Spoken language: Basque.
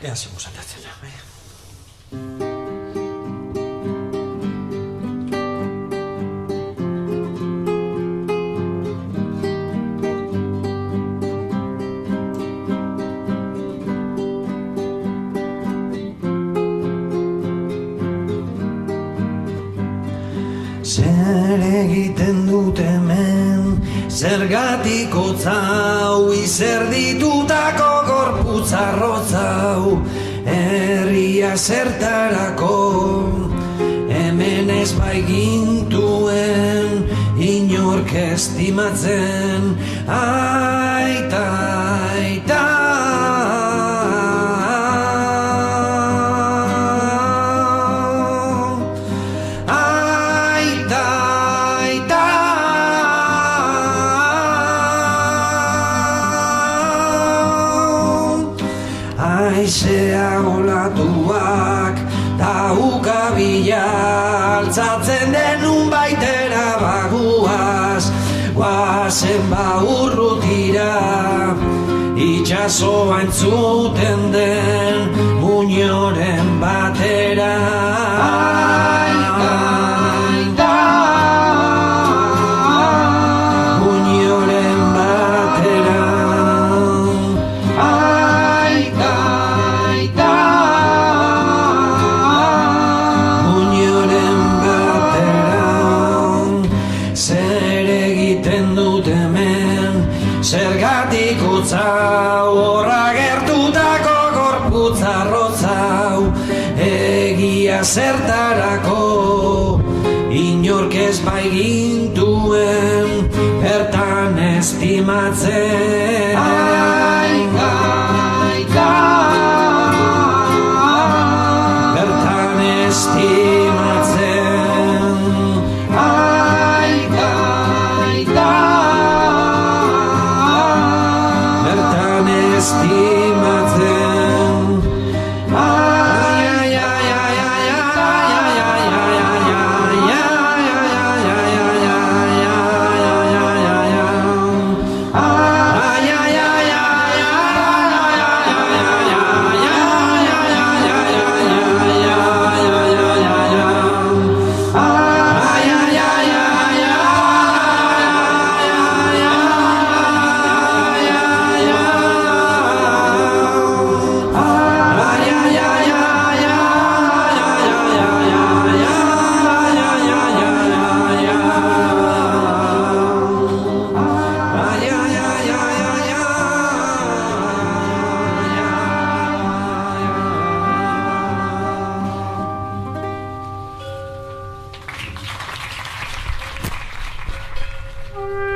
Ea zengo zantatzen da, bai? Zer egiten dut hemen, zergatik hotzau, izerditutako gorputzarrotzau, herria zertarako, hemen ez baigintuen, inork estimatzen, aita, aita. Aizea olatuak ta ukabila altzatzen denun baitera baguaz, guazen baurrutira, itxasoa entzuten den muñoren batera. Zergatik utzau, horra gertutako gorputzarrotzau, egia zertarako, inork ez baigintuen, bertan estimatzen. Aika, aika, bertan estimatzen. Aika, aika, estimatzen. Ai, ai, ai, ai, ai, Thank you.